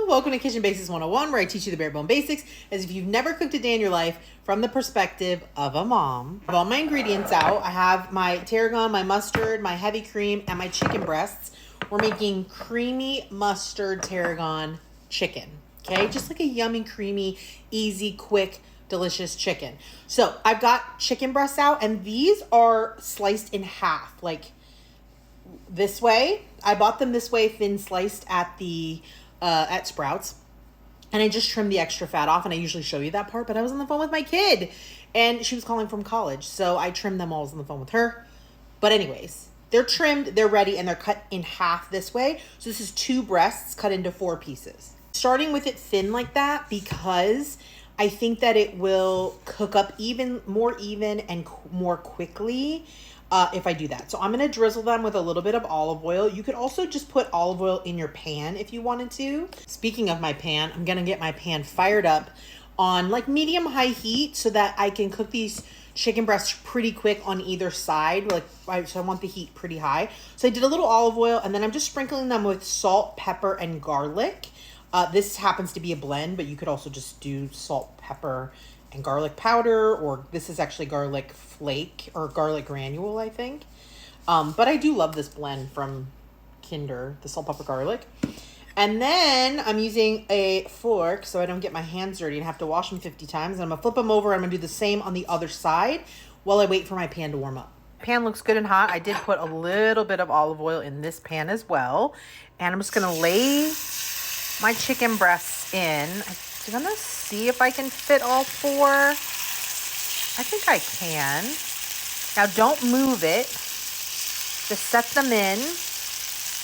Welcome to Kitchen Basics 101, where I teach you the bare bone basics as if you've never cooked a day in your life from the perspective of a mom. I have all my ingredients out. I have my tarragon, my mustard, my heavy cream, and my chicken breasts. We're making creamy mustard tarragon chicken, okay? Just like a yummy, creamy, easy, quick, delicious chicken. So I've got chicken breasts out, and these are sliced in half, like this way. I bought them this way, thin sliced at the at Sprouts, and I just trimmed the extra fat off, and I usually show you that part, but I was on the phone with my kid and she was calling from college, so I trimmed them all. I was on the phone with her. But anyways, they're trimmed, they're ready, and they're cut in half this way. So this is 2 breasts cut into 4 pieces. Starting with it thin like that because I think that it will cook up more even and more quickly if I do that. So I'm going to drizzle them with a little bit of olive oil. You could also just put olive oil in your pan if you wanted to. Speaking of my pan, I'm going to get my pan fired up on like medium high heat so that I can cook these chicken breasts pretty quick on either side. So I want the heat pretty high. So I did a little olive oil, and then I'm just sprinkling them with salt, pepper, and garlic. This happens to be a blend, but you could also just do salt, pepper, and garlic powder, or this is actually garlic flake or garlic granule, I think. But I do love this blend from Kinder, the salt, pepper, garlic. And then I'm using a fork so I don't get my hands dirty and have to wash them 50 times. And I'm gonna flip them over. I'm gonna do the same on the other side while I wait for my pan to warm up. Pan looks good and hot. I did put a little bit of olive oil in this pan as well. And I'm just gonna lay my chicken breasts in. I'm gonna see if I can fit all 4. I think I can. Now don't move it. Just set them in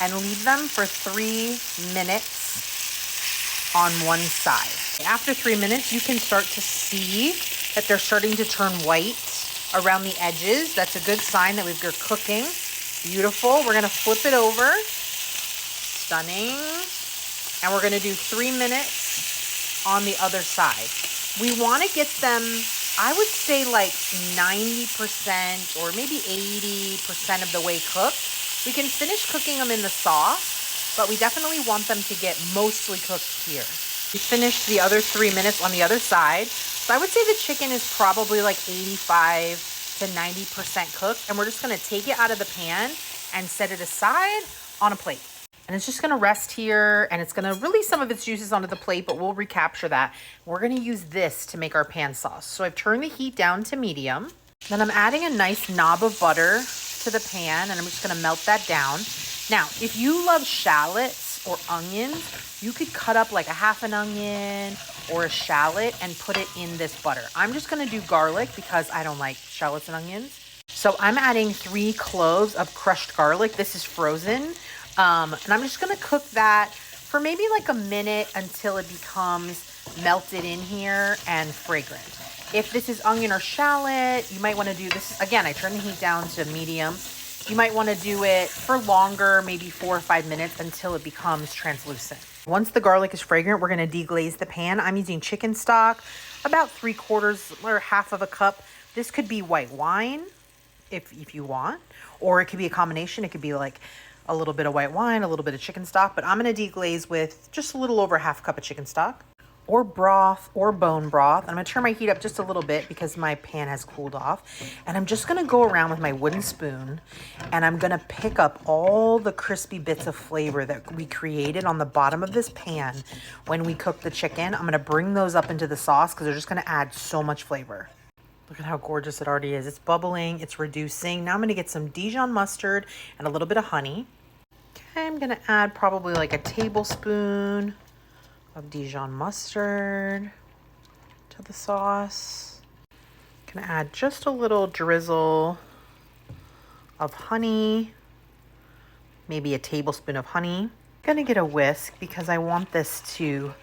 and leave them for 3 minutes on one side. After 3 minutes, you can start to see that they're starting to turn white around the edges. That's a good sign that they're cooking. Beautiful. We're gonna flip it over. Stunning. And we're gonna do 3 minutes on the other side. We wanna get them, I would say like 90% or maybe 80% of the way cooked. We can finish cooking them in the sauce, but we definitely want them to get mostly cooked here. We finished the other 3 minutes on the other side. So I would say the chicken is probably like 85 to 90% cooked. And we're just gonna take it out of the pan and set it aside on a plate. And it's just gonna rest here, and it's gonna release some of its juices onto the plate, but we'll recapture that. We're gonna use this to make our pan sauce. So I've turned the heat down to medium. Then I'm adding a nice knob of butter to the pan, and I'm just gonna melt that down. Now, if you love shallots or onions, you could cut up like a half an onion or a shallot and put it in this butter. I'm just gonna do garlic because I don't like shallots and onions. So I'm adding 3 cloves of crushed garlic. This is frozen. And I'm just gonna cook that for maybe like a minute until it becomes melted in here and fragrant. If this is onion or shallot, you might wanna do this. Again, I turn the heat down to medium. You might wanna do it for longer, maybe 4 or 5 minutes until it becomes translucent. Once the garlic is fragrant, we're gonna deglaze the pan. I'm using chicken stock, about 3/4 or half of a cup. This could be white wine if you want, or it could be a combination. It could be like a little bit of white wine, a little bit of chicken stock, but I'm gonna deglaze with just a little over half a cup of chicken stock or broth or bone broth. I'm gonna turn my heat up just a little bit because my pan has cooled off. And I'm just gonna go around with my wooden spoon, and I'm gonna pick up all the crispy bits of flavor that we created on the bottom of this pan when we cooked the chicken. I'm gonna bring those up into the sauce because they're just gonna add so much flavor. Look at how gorgeous it already is. It's bubbling, it's reducing. Now I'm gonna get some Dijon mustard and a little bit of honey. Okay, I'm gonna add probably like a tablespoon of Dijon mustard to the sauce. Gonna add just a little drizzle of honey, maybe a tablespoon of honey. Gonna get a whisk because I want this to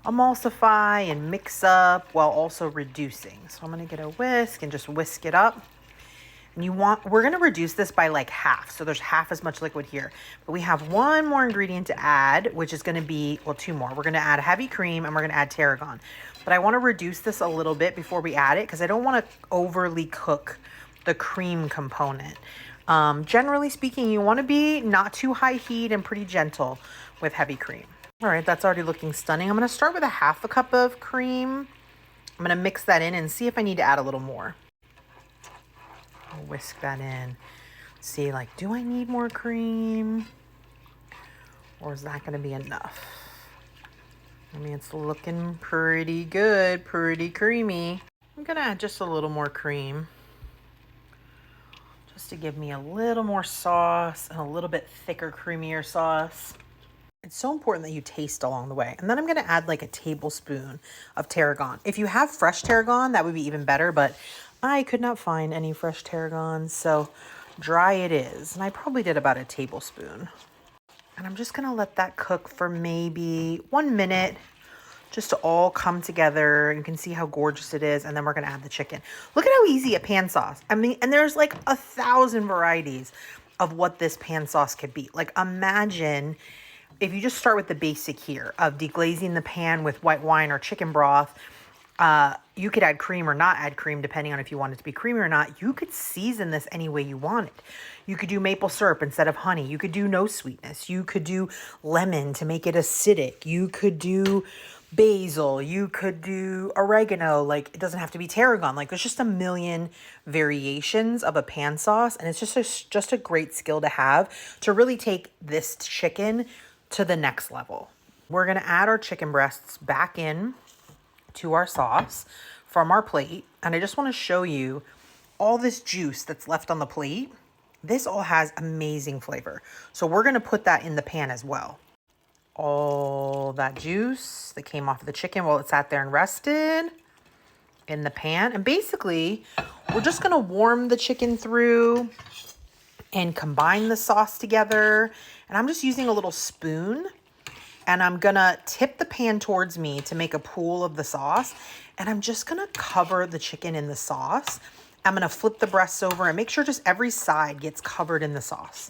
emulsify and mix up while also reducing. So I'm gonna get a whisk and just whisk it up. And we're gonna reduce this by like half. So there's half as much liquid here. But we have 1 more ingredient to add, which is gonna be, well, 2 more. We're gonna add heavy cream and we're gonna add tarragon. But I wanna reduce this a little bit before we add it because I don't wanna overly cook the cream component. Generally speaking, you wanna be not too high heat and pretty gentle with heavy cream. All right, that's already looking stunning. I'm gonna start with a 1/2 cup of cream. I'm gonna mix that in and see if I need to add a little more. I'll whisk that in. See, like, do I need more cream? Or is that gonna be enough? I mean, it's looking pretty good, pretty creamy. I'm gonna add just a little more cream, just to give me a little more sauce and a little bit thicker, creamier sauce. It's so important that you taste along the way. And then I'm gonna add like a tablespoon of tarragon. If you have fresh tarragon, that would be even better, but I could not find any fresh tarragon, so dry it is. And I probably did about a tablespoon. And I'm just gonna let that cook for maybe 1 minute, just to all come together. You can see how gorgeous it is. And then we're gonna add the chicken. Look at how easy a pan sauce. I mean, and there's like 1,000 varieties of what this pan sauce could be. Like, imagine if you just start with the basic here of deglazing the pan with white wine or chicken broth. You could add cream or not add cream, depending on if you want it to be creamy or not. You could season this any way you want it. You could do maple syrup instead of honey. You could do no sweetness. You could do lemon to make it acidic. You could do basil. You could do oregano. Like, it doesn't have to be tarragon. Like, there's just a million variations of a pan sauce. And it's just a great skill to have to really take this chicken to the next level. We're going to add our chicken breasts back in to our sauce from our plate. And I just want to show you all this juice that's left on the plate. This all has amazing flavor. So we're going to put that in the pan as well. All that juice that came off of the chicken while it sat there and rested in the pan. And basically, we're just going to warm the chicken through and combine the sauce together. And I'm just using a little spoon. And I'm gonna tip the pan towards me to make a pool of the sauce. And I'm just gonna cover the chicken in the sauce. I'm gonna flip the breasts over and make sure just every side gets covered in the sauce.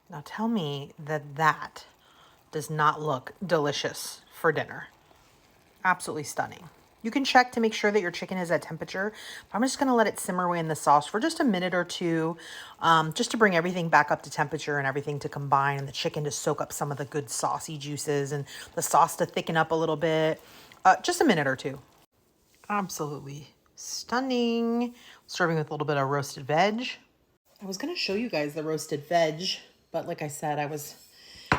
Now tell me that that does not look delicious for dinner. Absolutely stunning. You can check to make sure that your chicken is at temperature. I'm just gonna let it simmer away in the sauce for just a minute or two, just to bring everything back up to temperature and everything to combine and the chicken to soak up some of the good saucy juices and the sauce to thicken up a little bit. Just a minute or two. Absolutely stunning. Serving with a little bit of roasted veg. I was gonna show you guys the roasted veg, but like I said, I was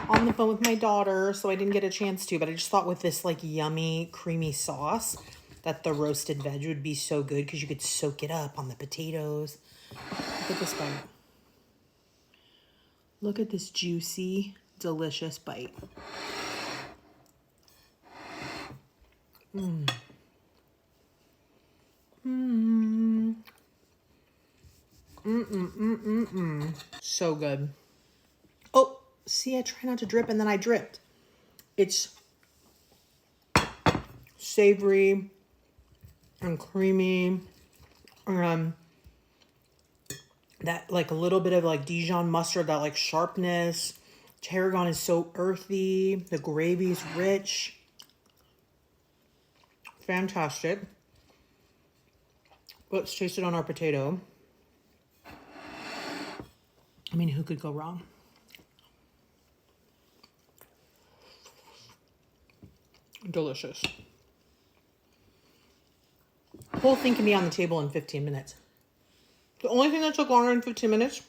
on the phone with my daughter, so I didn't get a chance to, but I just thought with this like yummy, creamy sauce that the roasted veg would be so good because you could soak it up on the potatoes. Look at this bite. Look at this juicy, delicious bite. Mmm. Mmm. Mmm. So good. Oh. See, I try not to drip, and then I dripped. It's savory and creamy. That like a little bit of like Dijon mustard, that like sharpness. Tarragon is so earthy. The gravy is rich. Fantastic. Let's taste it on our potato. I mean, who could go wrong? Delicious. The whole thing can be on the table in 15 minutes. The only thing that took longer than 15 minutes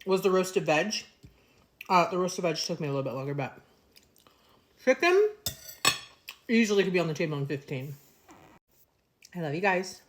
was the roasted veg. The roasted veg took me a little bit longer, but chicken easily could be on the table in 15. I love you guys.